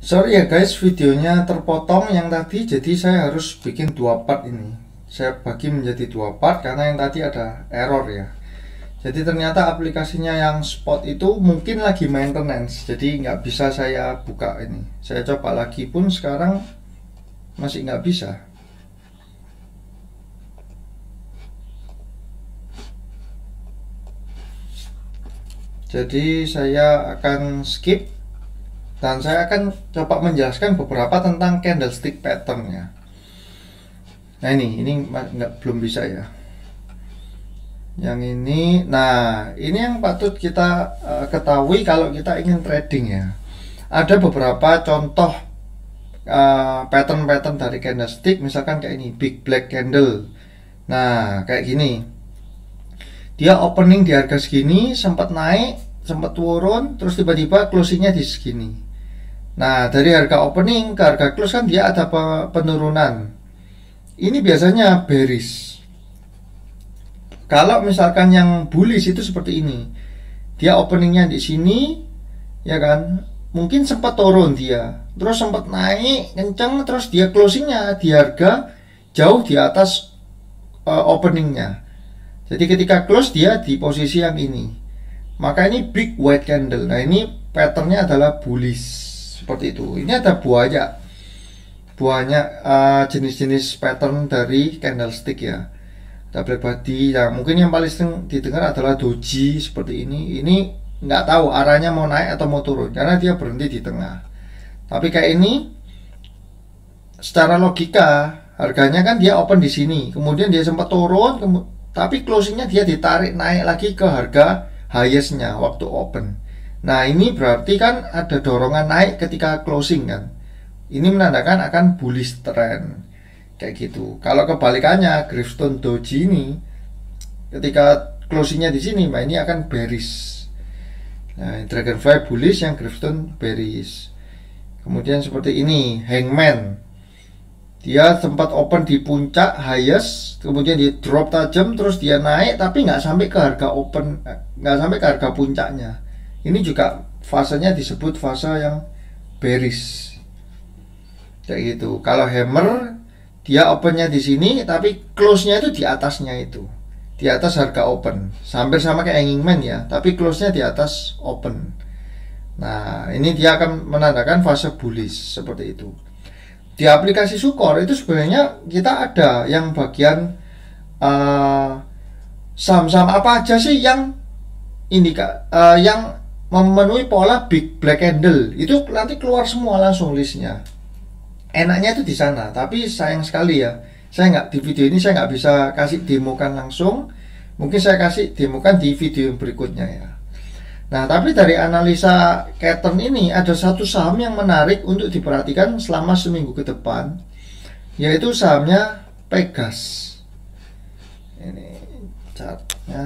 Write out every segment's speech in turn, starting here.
Sorry ya guys, videonya terpotong yang tadi, jadi saya harus bikin dua part ini. Saya bagi menjadi dua part karena yang tadi ada error ya. Jadi ternyata aplikasinya yang Spot itu mungkin lagi maintenance, jadi nggak bisa saya buka ini. Saya coba lagi pun sekarang masih nggak bisa. Jadi saya akan skip. Dan saya akan coba menjelaskan beberapa tentang candlestick pattern ya. Nah ini belum bisa ya. Yang ini, nah ini yang patut kita ketahui kalau kita ingin trading ya. Ada beberapa contoh pattern-pattern dari candlestick, misalkan kayak ini big black candle. Nah kayak gini, dia opening di harga segini, sempat naik, sempat turun, terus tiba-tiba closingnya di segini. Nah, dari harga opening ke harga close kan dia ada penurunan. Ini biasanya bearish. Kalau misalkan yang bullish itu seperti ini. Dia openingnya di sini, ya kan? Mungkin sempat turun dia, terus sempat naik kenceng, terus dia closingnya di harga jauh di atas openingnya. Jadi ketika close dia di posisi yang ini. Maka ini big white candle. Nah, ini patternnya adalah bullish. Seperti itu. Ini ada banyak jenis-jenis pattern dari candlestick ya. Ada black body. Ya, mungkin yang paling sering didengar adalah doji seperti ini. Ini nggak tahu arahnya mau naik atau mau turun karena dia berhenti di tengah. Tapi kayak ini, secara logika harganya kan dia open di sini, kemudian dia sempat turun, tapi closingnya dia ditarik naik lagi ke harga highestnya waktu open. Nah ini berarti kan ada dorongan naik ketika closing kan. Ini menandakan akan bullish trend kayak gitu. Kalau kebalikannya Gravestone Doji ini ketika closingnya di sini, nah ini akan bearish. Nah Dragonfly bullish, yang Gravestone bearish. Kemudian seperti ini Hangman, dia sempat open di puncak highest, kemudian dia drop tajam, terus dia naik tapi nggak sampai ke harga open, nggak sampai ke harga puncaknya. Ini juga fasenya disebut fase yang bearish kayak gitu. Kalau hammer dia opennya di sini tapi close-nya itu di atasnya, itu di atas harga open, hampir sama kayak hangman ya, tapi close-nya di atas open. Nah ini dia akan menandakan fase bullish seperti itu. Di aplikasi Sukor itu sebenarnya kita ada yang bagian saham-saham apa aja sih yang ini yang memenuhi pola big black candle, itu nanti keluar semua langsung listnya. Enaknya itu di sana, tapi sayang sekali ya, saya nggak, di video ini saya nggak bisa kasih demokan langsung. Mungkin saya kasih demokan di video yang berikutnya ya. Nah tapi dari analisa pattern ini ada satu saham yang menarik untuk diperhatikan selama seminggu ke depan, yaitu sahamnya Pegas. Ini chartnya.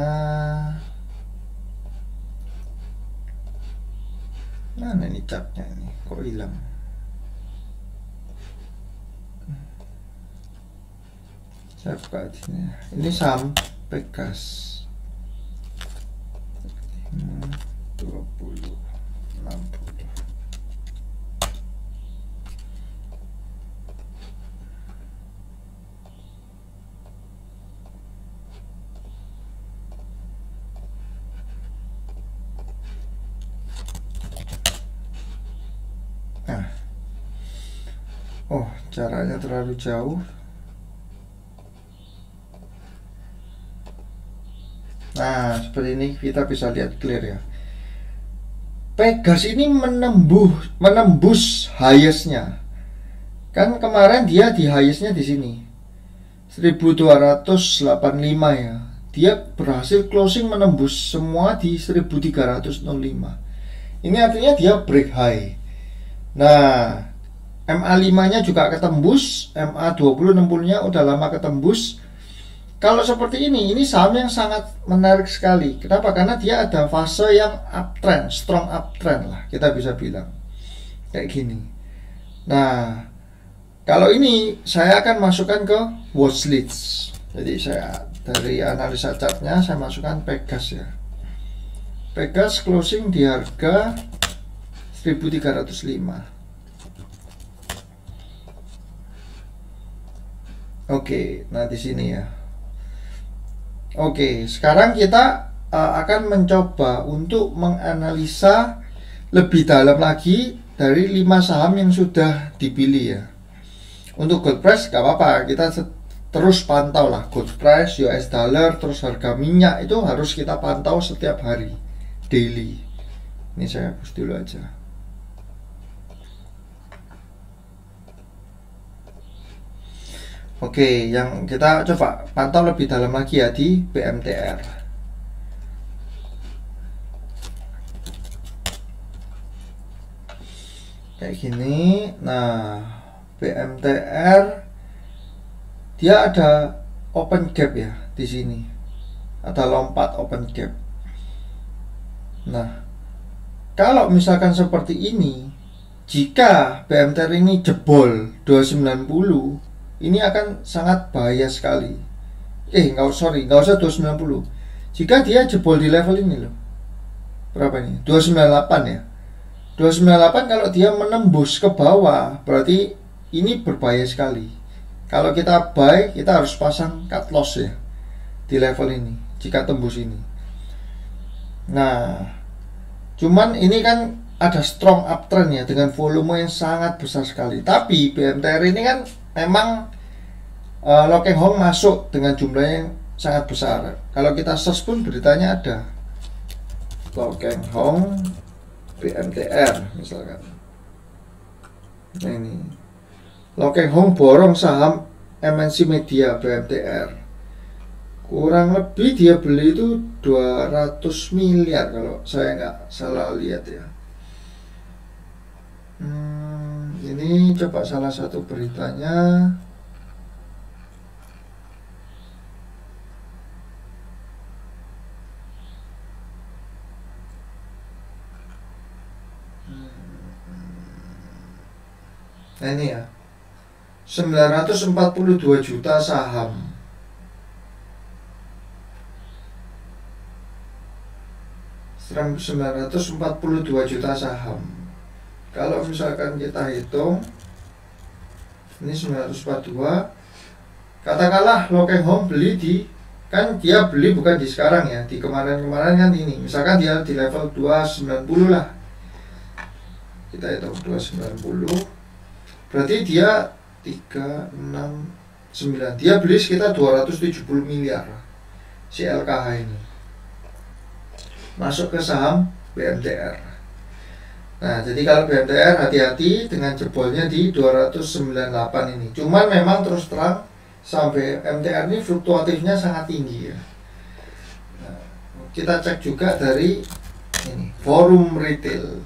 Mana ini chartnya, ini kok hilang? Saya buka di sini. Ini saham Pegas 20 60. Nah, oh caranya terlalu jauh. Nah seperti ini kita bisa lihat clear ya. Pegas ini menembus highestnya. Kan kemarin dia di highestnya di sini 1285 ya. Dia berhasil closing menembus semua di 1305. Ini artinya dia break high. Nah MA5 nya juga ketembus, MA20 60 nya udah lama ketembus. Kalau seperti ini saham yang sangat menarik sekali. Kenapa? Karena dia ada fase yang uptrend, strong uptrend lah kita bisa bilang kayak gini. Nah kalau ini saya akan masukkan ke watchlist. Jadi saya dari analisa chartnya saya masukkan Pegas ya. Pegas closing di harga 1305. Oke, nah di sini ya. Oke, sekarang kita akan mencoba untuk menganalisa lebih dalam lagi dari 5 saham yang sudah dipilih ya. Untuk gold price gak apa-apa, kita terus pantau lah gold price, US dollar, terus harga minyak itu harus kita pantau setiap hari, daily. Ini saya hapus dulu aja. Oke, yang kita coba pantau lebih dalam lagi ya di BMTR. Kayak gini. Nah, BMTR dia ada open gap ya di sini. Ada lompat open gap. Nah, kalau misalkan seperti ini, jika BMTR ini jebol 290, ini akan sangat bahaya sekali. Nggak usah 290. Jika dia jebol di level ini loh, berapa ini? 298 ya. 298 kalau dia menembus ke bawah, berarti ini berbahaya sekali. Kalau kita buy, kita harus pasang cut loss ya di level ini, jika tembus ini. Nah, cuman ini kan ada strong uptrend ya, dengan volume yang sangat besar sekali. Tapi BMTR ini kan memang Lo Keng Hong masuk dengan jumlah yang sangat besar. Kalau kita search pun beritanya ada Lo Keng Hong BMTR misalkan. Nah ini Lo Keng Hong borong saham MNC Media BMTR. Kurang lebih dia beli itu 200 miliar kalau saya nggak salah lihat ya. Ini coba salah satu beritanya. Nah ini ya, 942 juta saham. Seram 942 juta saham. Kalau misalkan kita hitung, ini 942. Katakanlah Lo Keng Hong beli di, kan dia beli bukan di sekarang ya, di kemarin-kemarin kan ini. Misalkan dia di level 290 lah. Kita hitung 290. Berarti dia 369. Dia beli sekitar 270 miliar si LKH ini. Masuk ke saham BMTR. Nah, jadi kalau BMTR hati-hati dengan jebolnya di 298 ini. Cuman memang terus terang sampai MTR ini fluktuatifnya sangat tinggi ya. Nah, kita cek juga dari ini forum retail.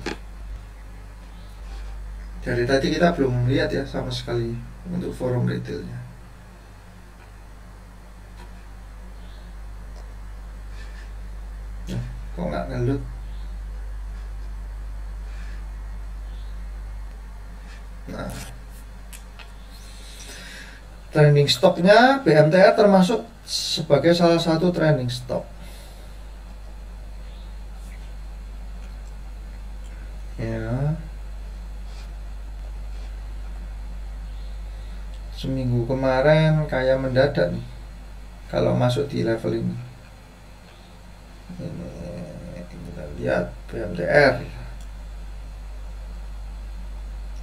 Dari tadi kita belum lihat ya sama sekali untuk forum retailnya. Nah, kok nggak ngelut? Nah, trending stopnya BMTR termasuk sebagai salah satu trending stop. Ya. Seminggu kemarin kayak mendadak nih kalau masuk di level ini. Ini kita lihat BMTR.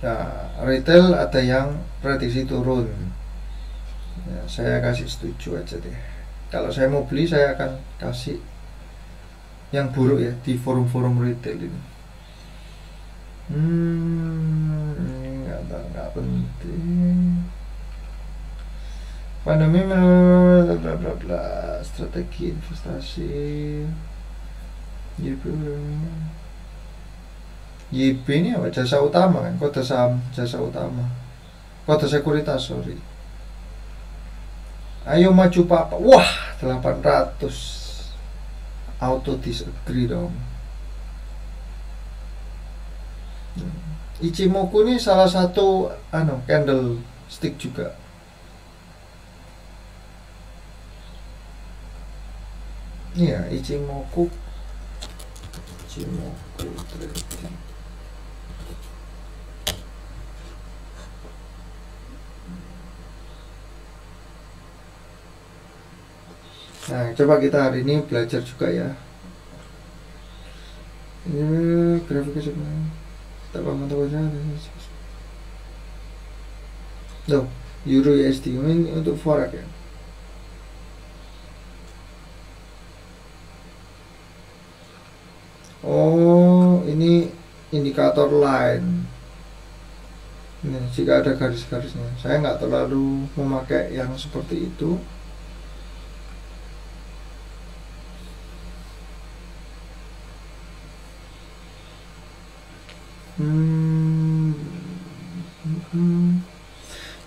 Nah, retail ada yang prediksi turun. Ya, saya kasih setuju aja deh. Kalau saya mau beli, saya akan kasih yang buruk ya di forum-forum retail ini. Ini nggak penting. Pandemi bla bla bla, strategi investasi YB ini apa? Jasa utama kan, kode saham jasa utama, kode sekuritas, sorry. Ayo maju papa. Wah, 800. Auto disagree dong. Ichimoku ini salah satu candle stick juga. Iya, Ichimoku trading. Nah, coba kita hari ini belajar juga ya. Ini grafiknya sebenarnya kita pantau aja. Tuh, Euro USD ini untuk forex ya. Oh, ini indikator line. Ini jika ada garis-garisnya. Saya nggak terlalu memakai yang seperti itu.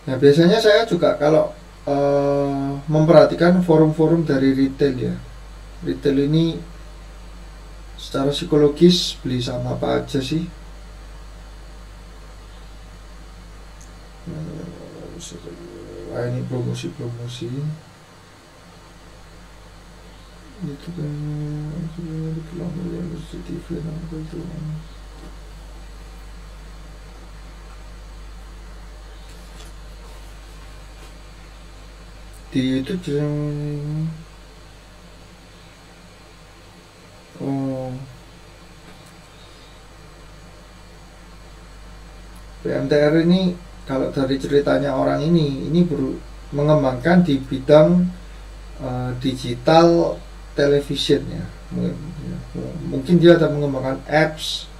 Nah, biasanya saya juga kalau memperhatikan forum-forum dari retail ya. Retail ini secara psikologis beli sama apa aja sih? Ini promosi-promosi itu kan di YouTube. Oh, PMTR ini kalau dari ceritanya orang ini mengembangkan di bidang digital television ya. Mungkin dia akan mengembangkan apps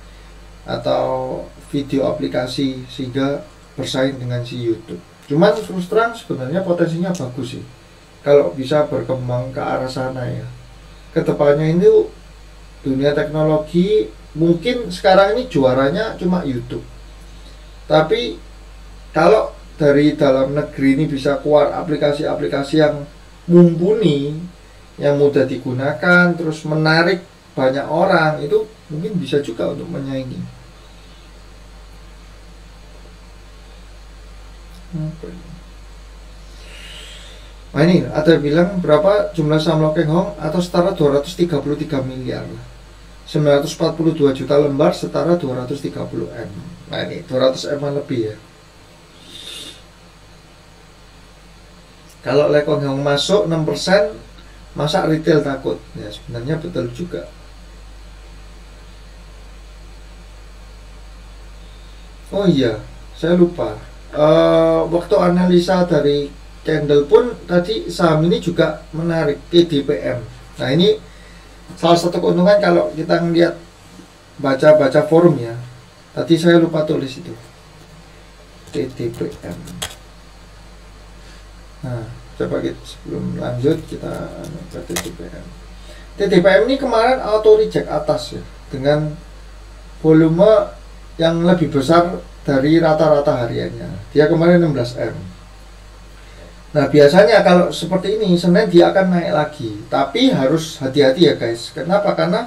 atau video aplikasi sehingga bersaing dengan si YouTube. Cuman terus terang sebenarnya potensinya bagus sih kalau bisa berkembang ke arah sana ya. Kedepannya ini dunia teknologi mungkin sekarang ini juaranya cuma YouTube. Tapi kalau dari dalam negeri ini bisa keluar aplikasi-aplikasi yang mumpuni, yang mudah digunakan, terus menarik banyak orang, itu mungkin bisa juga untuk menyaingi. Nah ini ada bilang berapa jumlah saham Lokeng Hong atau setara 233 miliar. 942 juta lembar setara 230 M. Nah ini 200 M lebih ya. Kalau Lokeng Hong masuk 6%, masa retail takut? Ya sebenarnya betul juga. Oh iya, saya lupa. Waktu analisa dari Candle pun tadi saham ini juga menarik TDPM. Nah ini salah satu keuntungan kalau kita ngeliat baca forum ya. Tadi saya lupa tulis itu TDPM. Nah coba kita sebelum lanjut kita ke TDPM. TDPM ini kemarin auto reject atas ya, dengan volume yang lebih besar dari rata-rata hariannya. Dia kemarin 16 M. Nah biasanya kalau seperti ini Senin dia akan naik lagi, tapi harus hati-hati ya guys. Kenapa? Karena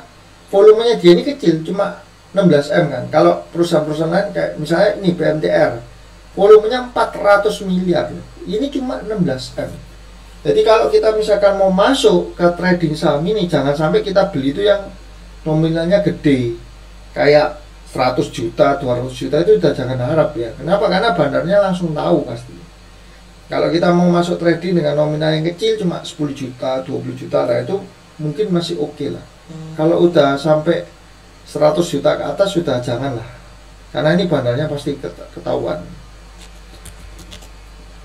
volumenya dia ini kecil, cuma 16 M kan. Kalau perusahaan-perusahaan lain kayak misalnya ini PMTR, volumenya 400 miliar, ini cuma 16 M. Jadi kalau kita misalkan mau masuk ke trading saham ini, jangan sampai kita beli itu yang nominalnya gede, kayak 100 juta, 200 juta, itu udah jangan harap ya. Kenapa? Karena bandarnya langsung tahu pasti. Kalau kita mau masuk trading dengan nominal yang kecil cuma 10 juta, 20 juta lah, itu mungkin masih oke lah. Kalau udah sampai 100 juta ke atas sudah janganlah. Karena ini bandarnya pasti ketahuan.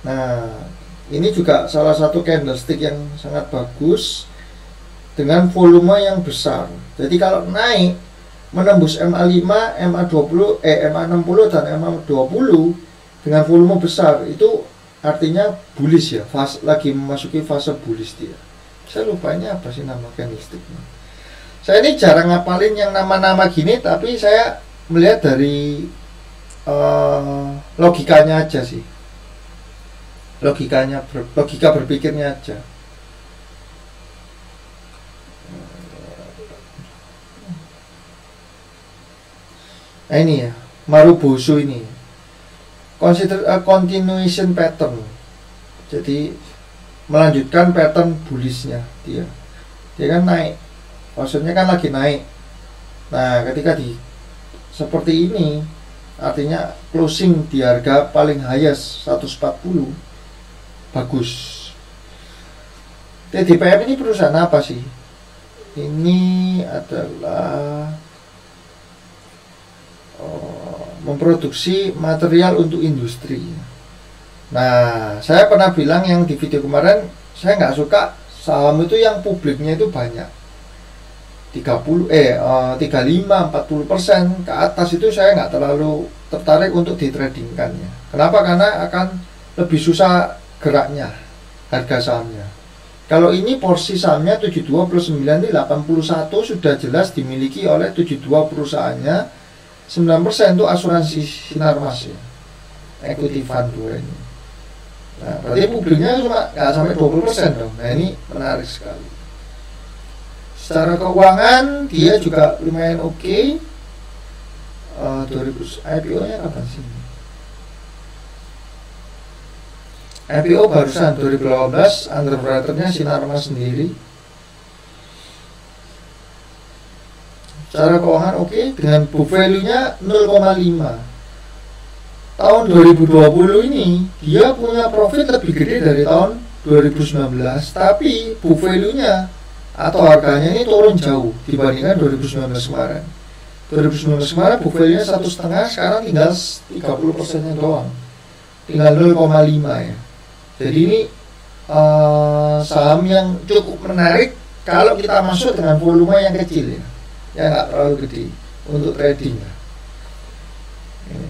Nah, ini juga salah satu candlestick yang sangat bagus dengan volume yang besar. Jadi kalau naik menembus MA5, MA20, MA60 dan MA20 dengan volume besar, itu artinya bullish ya, lagi memasuki fase bullish dia. Saya lupa ini apa sih nama candlesticknya. Saya ini jarang ngapalin yang nama-nama gini, tapi saya melihat dari logikanya aja sih. Logika berpikirnya aja. Nah ini ya, Marubozu ini consider a continuation pattern. Jadi melanjutkan pattern bullishnya dia. Dia kan naik, maksudnya kan lagi naik. Nah ketika seperti ini, artinya closing di harga paling highest 140, bagus. TDPM ini perusahaan apa sih? Ini adalah memproduksi material untuk industri. Nah, saya pernah bilang yang di video kemarin, saya nggak suka saham itu yang publiknya itu banyak. 35-40% ke atas itu saya nggak terlalu tertarik untuk ditradingkannya. Kenapa? Karena akan lebih susah geraknya harga sahamnya. Kalau ini porsi sahamnya 72 plus 9 ini 81 sudah jelas dimiliki oleh 72 perusahaannya. 9% itu asuransi Sinarmas ya, equity fund 2 ini. Nah, berarti publiknya cuma nggak sampai 20% dong. Nah, ini menarik sekali. Secara keuangan dia juga lumayan oke. 2000 IPO-nya kapan sih? IPO barusan 2018, underwriter-nya Sinarmas sendiri. Secara keuangan oke, dengan book value-nya 0,5. Tahun 2020 ini dia punya profit lebih gede dari tahun 2019, tapi book value-nya atau harganya ini turun jauh dibandingkan 2019 kemarin. 2019 kemarin book value-nya 1,5, sekarang tinggal 30%-nya doang, tinggal 0,5 ya. Jadi ini saham yang cukup menarik kalau kita masuk dengan volume yang kecil ya, yang nggak terlalu gede untuk trading ya. Ini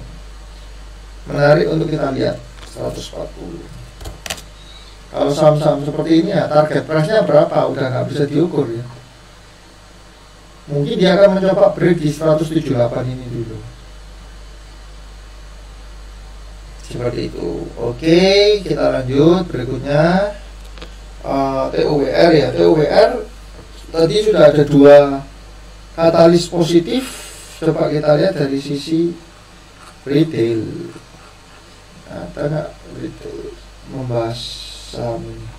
menarik untuk kita lihat 140. Kalau saham-saham seperti ini ya, target price-nya berapa udah nggak bisa diukur ya. Mungkin dia akan mencoba break di 178 ini dulu. Seperti itu. Oke, kita lanjut berikutnya. TOWR ya. TOWR tadi sudah ada 2 katalis positif. Coba kita lihat dari sisi retail. Ada nggak retail membahas saham ini?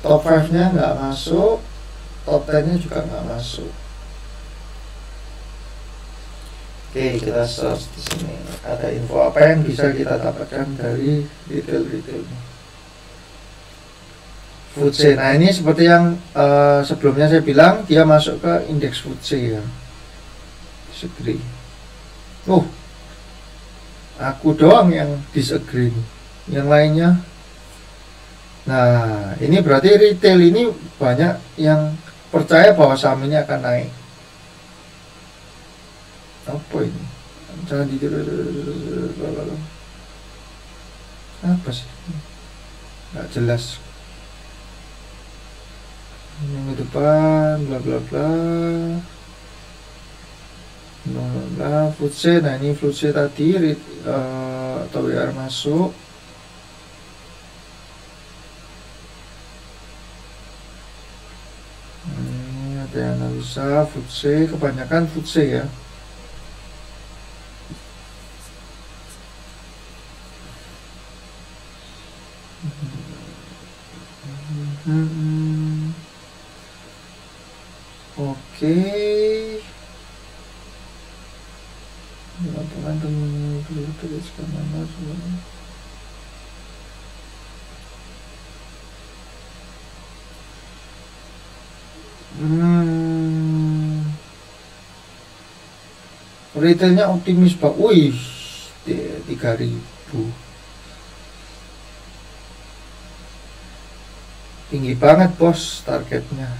Top 5-nya nggak masuk, top 10-nya juga nggak masuk. Oke, kita search di sini. Ada info apa yang bisa kita dapatkan dari retail ini? FTSE. Nah, ini seperti yang sebelumnya saya bilang, dia masuk ke indeks FTSE ya. Disagree. Aku doang yang disagree. Yang lainnya. Nah, ini berarti retail ini banyak yang percaya bahwa saham ini akan naik. Apa ini? Jangan apa sih? Nggak jelas. Minggu depan, bla bla bla. Nah, FTSE. Nah, ini FTSE tadi TOWR masuk. Ini ada yang analisa FTSE, kebanyakan FTSE ya. Oke. Laporan tulis kemana sebenarnya? Retailnya optimis Pak. Wih, 3.000. Tinggi banget bos targetnya.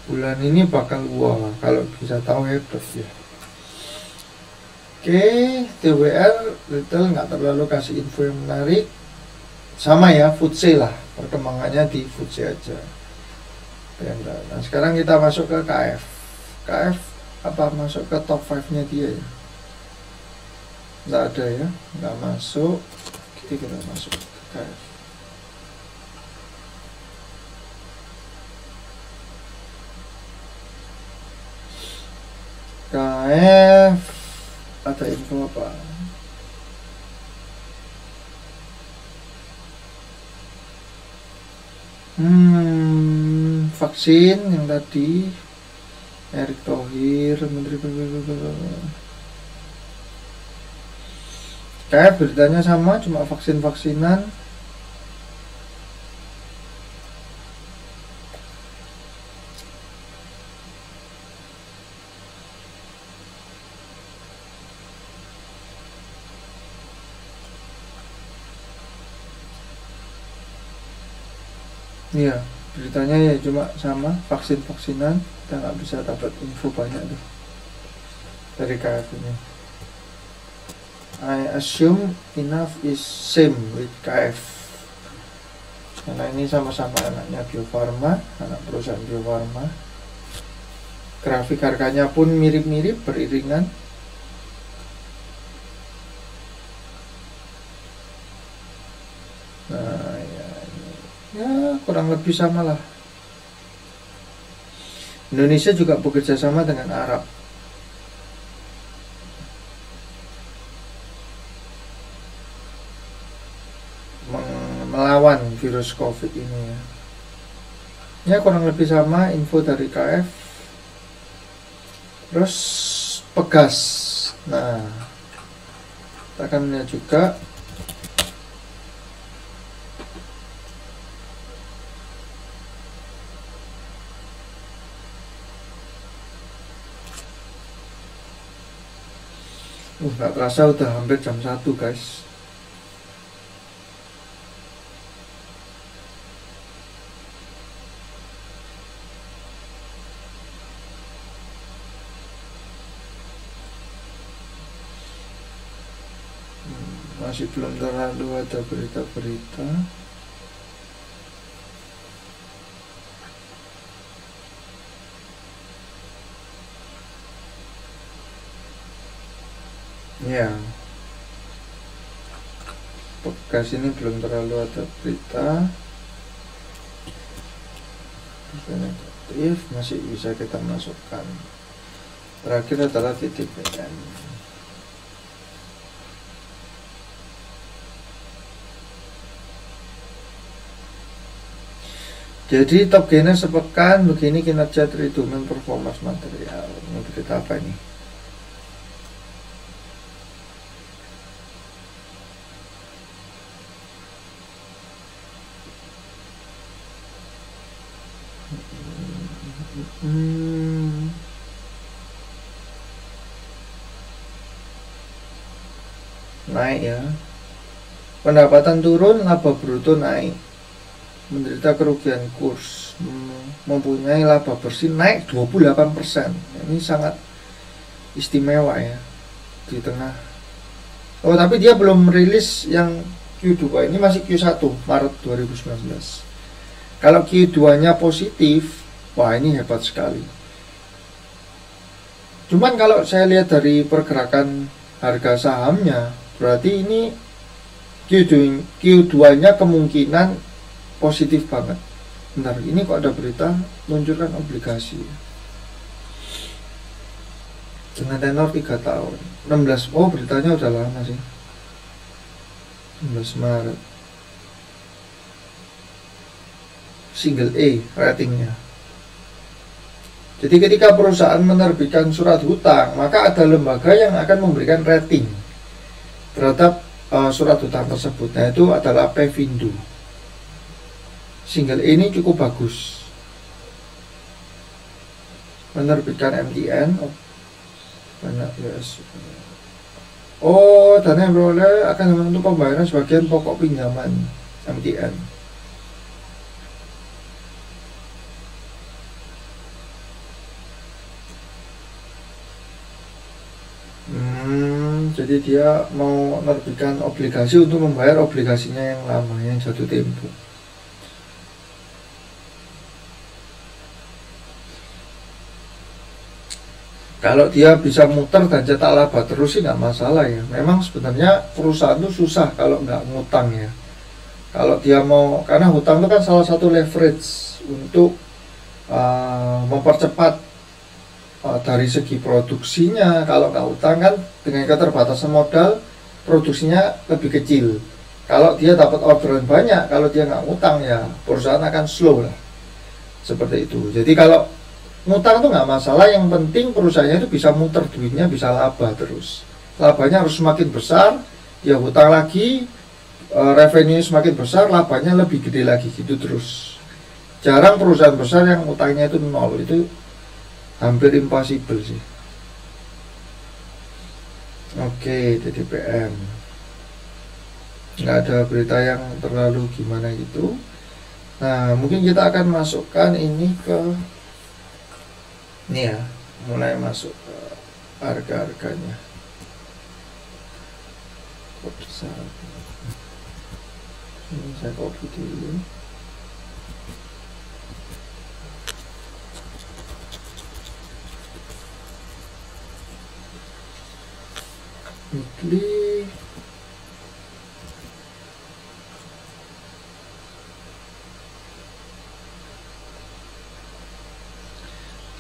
Bulan ini bakal wah, kalau bisa tahu hebat ya. Oke, TWR retail nggak terlalu kasih info yang menarik. Sama ya, FTSE lah, perkembangannya di FTSE aja. Nah, sekarang kita masuk ke KF. KF apa masuk ke top 5-nya dia ya? Nggak ada ya, nggak masuk. Kita masuk ke KF. KF ada info apa? Vaksin yang tadi Erick Thohir, Menteri Kayak beritanya sama, cuma vaksin-vaksinan. Iya, beritanya ya cuma sama vaksin-vaksinan. Kita nggak bisa dapat info banyak tuh dari KF ini. I assume enough is same with KF. Karena ini sama-sama anaknya Bio Farma, anak perusahaan Bio Farma. Grafik harganya pun mirip-mirip, beriringan. Nah, ya kurang lebih sama lah. Indonesia juga bekerja sama dengan Arab. Melawan virus COVID ini ya. Ya kurang lebih sama info dari KF. Terus Pegas. Nah, kita akan melihat juga nggak terasa udah hampir jam 1 guys. Masih belum terlalu ada berita-berita. Ya, Pegas ini belum terlalu ada berita. Negatif masih bisa kita masukkan. Terakhir adalah TTPN. Jadi top gainer sepekan begini kinerja Tridumen Performance Material. Ini berita apa ini? Naik ya. Pendapatan turun, laba bruto naik. Menderita kerugian kurs, mempunyai laba bersih naik 28%. Ini sangat istimewa ya di tengah. Oh, tapi dia belum rilis yang Q2, ini masih Q1 Maret 2019. Kalau Q2-nya positif, wah ini hebat sekali. Cuman kalau saya lihat dari pergerakan harga sahamnya, berarti ini Q2-nya kemungkinan positif banget. Bentar, ini kok ada berita luncurkan obligasi dengan tenor 3 tahun 16. Oh, beritanya udah lama sih, 16 Maret. Single A ratingnya. Jadi ketika perusahaan menerbitkan surat hutang, maka ada lembaga yang akan memberikan rating terhadap surat hutang tersebut. Nah, itu adalah Pevindo. Single A ini cukup bagus. Menerbitkan MTN. Banyak yes. Oh, dana yang beroleh akan untuk pembayaran sebagian pokok pinjaman MTN. Jadi dia mau menerbitkan obligasi untuk membayar obligasinya yang lama, yang jatuh tempo. Kalau dia bisa muter dan cetak laba terus sih nggak masalah ya. Memang sebenarnya perusahaan itu susah kalau nggak ngutang ya. Kalau dia mau, karena hutang itu kan salah satu leverage untuk mempercepat dari segi produksinya. Kalau nggak hutang kan dengan keterbatasan modal, produksinya lebih kecil. Kalau dia dapat orderan banyak, kalau dia nggak ngutang ya perusahaan akan slow lah. Seperti itu. Jadi kalau ngutang itu nggak masalah, yang penting perusahaannya itu bisa muter duitnya, bisa laba terus. Labanya harus semakin besar, dia hutang lagi, revenue semakin besar, labanya lebih gede lagi, gitu terus. Jarang perusahaan besar yang hutangnya itu nol, itu hampir impossible sih. Oke, TDPM nggak ada berita yang terlalu gimana gitu. Nah, mungkin kita akan masukkan ini ke ini ya, mulai masuk ke harga-harganya. Ini saya copy dulu. Weekly.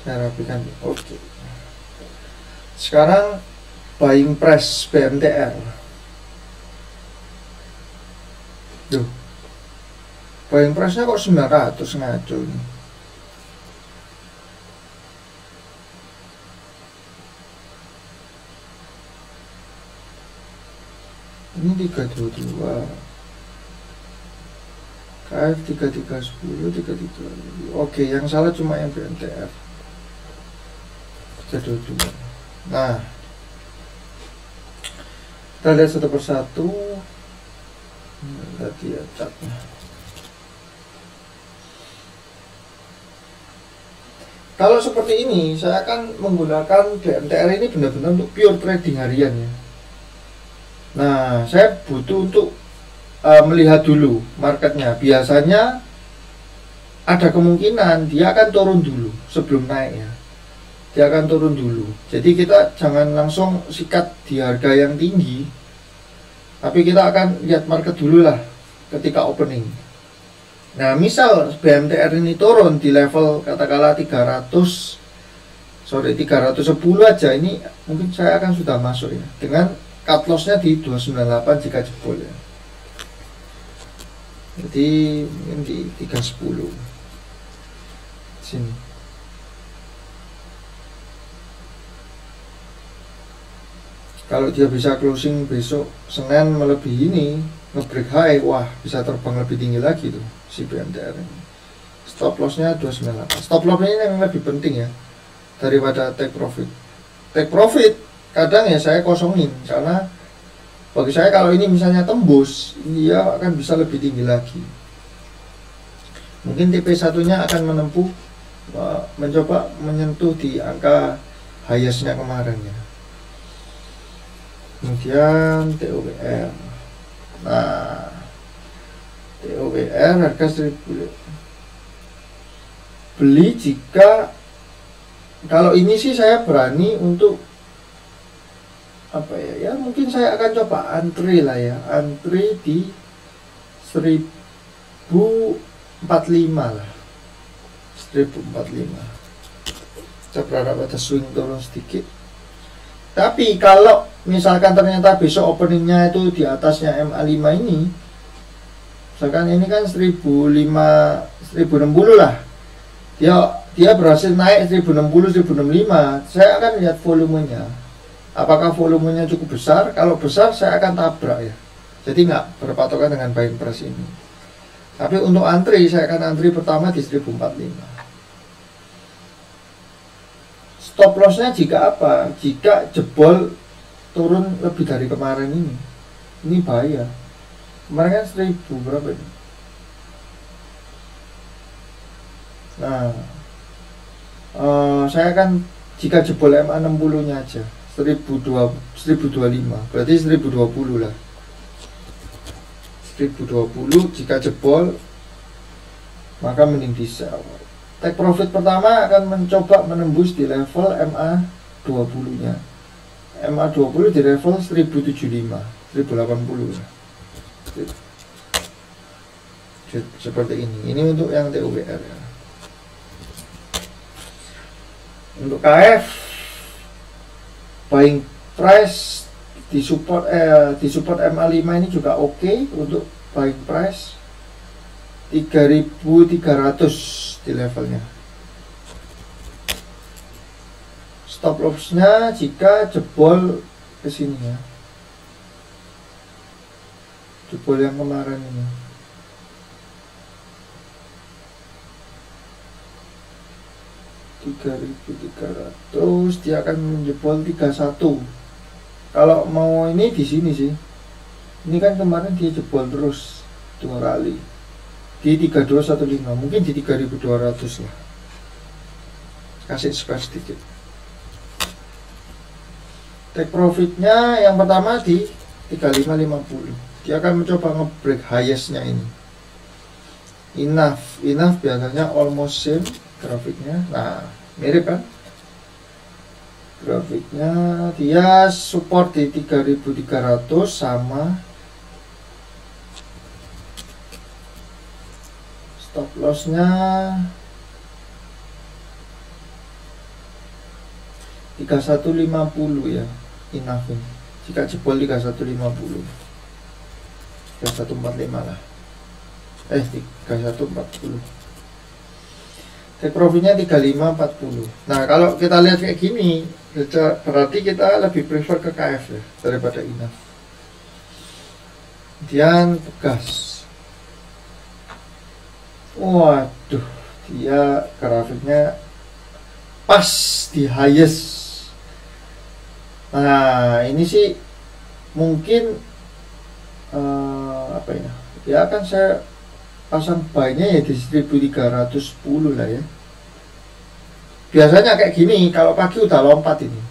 Saya rapikan. Oke. Sekarang buying price BMTR. Duh. Buying price-nya kok 900, ngaco nih. Ini 322, KF 3310, 33. Oke, yang salah cuma yang BMTR 322. Nah, kita lihat satu persatu. Tadi ya catnya. Kalau seperti ini, saya akan menggunakan BMTR ini benar-benar untuk pure trading harian ya. Nah, saya butuh untuk melihat dulu marketnya. Biasanya ada kemungkinan dia akan turun dulu sebelum naik ya. Dia akan turun dulu. Jadi kita jangan langsung sikat di harga yang tinggi, tapi kita akan lihat market dulu lah ketika opening. Nah, misal BMTR ini turun di level katakanlah 310 aja, ini mungkin saya akan sudah masuk ya, dengan cut loss-nya di 298 jika jebol ya. Jadi mungkin di 310 sini. Kalau dia bisa closing besok Senin melebihi ini, nge-break high, wah bisa terbang lebih tinggi lagi tuh si BMTR ini. Stop loss-nya 298. Stop loss ini yang lebih penting ya daripada take profit. Take profit kadang ya saya kosongin, karena bagi saya kalau ini misalnya tembus, dia akan bisa lebih tinggi lagi. Mungkin TP1 nya akan menempuh, mencoba menyentuh di angka highest-nya kemarin ya. Kemudian TOWR. Nah, TOWR harga 1000. Beli jika, kalau ini sih saya berani untuk apa ya, mungkin saya akan coba antri lah ya, antri di 1045 lah, 1045. Saya berharap ada swing turun sedikit. Tapi kalau misalkan ternyata besok openingnya itu di atasnya MA5 ini, misalkan ini kan 1060 lah, dia berhasil naik 1060, 1065, saya akan lihat volumenya. Apakah volumenya cukup besar? Kalau besar saya akan tabrak ya. Jadi nggak berpatokan dengan buying price ini. Tapi untuk antri, saya akan antri pertama di 1045. Stop lossnya jika apa? Jika jebol turun lebih dari kemarin ini. Ini bahaya. Kemarin kan 1000 berapa ini? Nah, saya akan jika jebol MA60 nya aja 1025, berarti 1020 lah. 1020 jika jebol, maka mending di sell. Take profit pertama akan mencoba menembus di level MA20 nya. MA20 di level 1075, 1080 lah. Seperti ini. Ini untuk yang TOWR ya. Untuk KF, buying price di support MA5 ini juga oke untuk buying price 3300 di levelnya. Stop loss-nya jika jebol ke sini ya. jebol yang kemarin ini. $3.300 dia akan menjebol 31. Kalau mau ini di sini sih. Ini kan kemarin dia jebol terus 2 kali. Di 3215, mungkin di 3200 lah. Kasih spare sedikit. Take profitnya yang pertama di 3550. Dia akan mencoba nge-break highest-nya ini. Enough biasanya almost same grafiknya. Nah, mirip kan? Grafiknya dia support di 3300 sama stop loss-nya 3150 ya. Enough ini. Jika jebol 3150. 3145 lah. 3140. Take profitnya 3540. Nah, kalau kita lihat kayak gini, berarti kita lebih prefer ke KF ya daripada Enough. Kemudian Pegas. Waduh, dia grafiknya pas di highest. Nah, ini sih mungkin apa ya? Ya akan saya pasang buy-nya ya di 1310 lah ya. Biasanya kayak gini, kalau pagi udah lompat ini.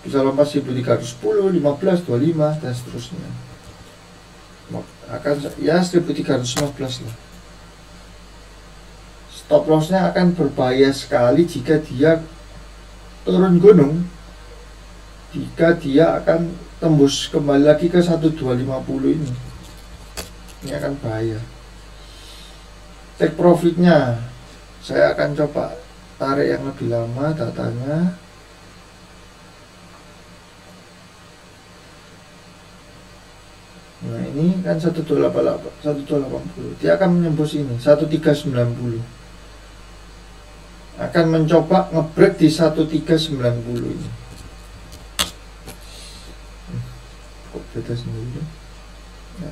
Bisa lompat 1310, 15, 25 dan seterusnya. Akan ya 1315 lah. Stop loss-nya akan berbahaya sekali jika dia turun gunung. Jika dia akan tembus kembali lagi ke 1250 ini. Ini akan bahaya. Take profitnya saya akan coba tarik yang lebih lama datanya. Nah, ini kan 1280. Dia akan menembus ini 1390. Akan mencoba ngebreak di 1390 ini. Kok beda sendiri? Ya.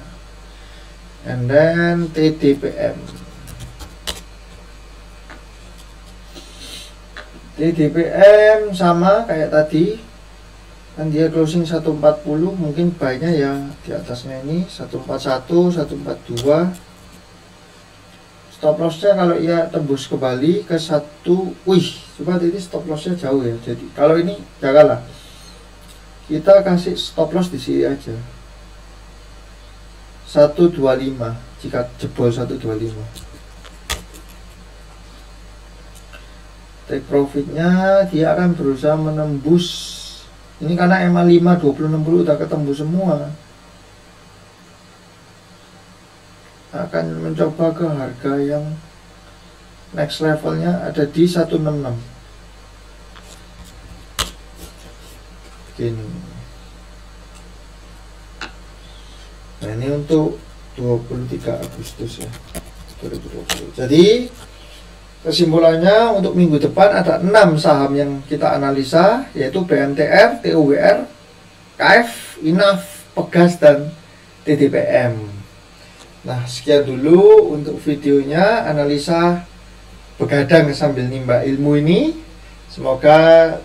And then TDPM. TDPM sama kayak tadi. Kan dia closing 140, mungkin buy-nya yang di atasnya ini 141, 142. Stop loss-nya kalau ia tembus kembali ke 1, wih, coba ini stop loss-nya jauh ya. Jadi kalau ini jagalah. Kita kasih stop loss di sini aja. 125 jika jebol 125. Take profitnya dia akan berusaha menembus. Ini karena EMA 5 2060 udah ketemu semua. Akan mencoba ke harga yang next levelnya ada di 166. Gini. Nah, ini untuk 23 Agustus ya 2020. Jadi kesimpulannya untuk minggu depan ada 6 saham yang kita analisa, yaitu BMTR, TUWR, KF, Enough, Pegas, dan TDPM. Nah, sekian dulu untuk videonya analisa begadang sambil nimba ilmu ini. Semoga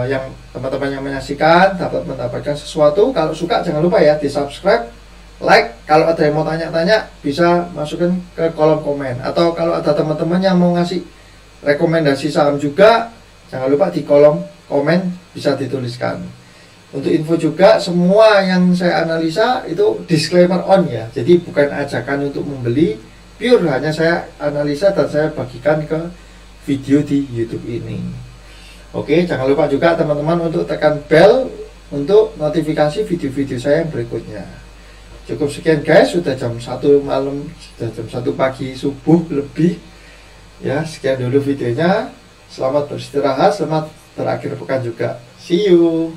yang teman-teman yang menyaksikan dapat mendapatkan sesuatu. Kalau suka jangan lupa ya di subscribe, like. Kalau ada yang mau tanya-tanya bisa masukin ke kolom komen. Atau kalau ada teman-teman yang mau ngasih rekomendasi saham juga, jangan lupa di kolom komen bisa dituliskan. Untuk info juga, semua yang saya analisa itu disclaimer on ya. Jadi bukan ajakan untuk membeli, pure hanya saya analisa dan saya bagikan ke video di YouTube ini. Oke, jangan lupa juga teman-teman untuk tekan bell untuk notifikasi video-video saya yang berikutnya. Cukup sekian guys, sudah jam 1 malam, sudah jam 1 pagi subuh lebih. Ya, sekian dulu videonya. Selamat beristirahat, selamat berakhir pekan juga. See you.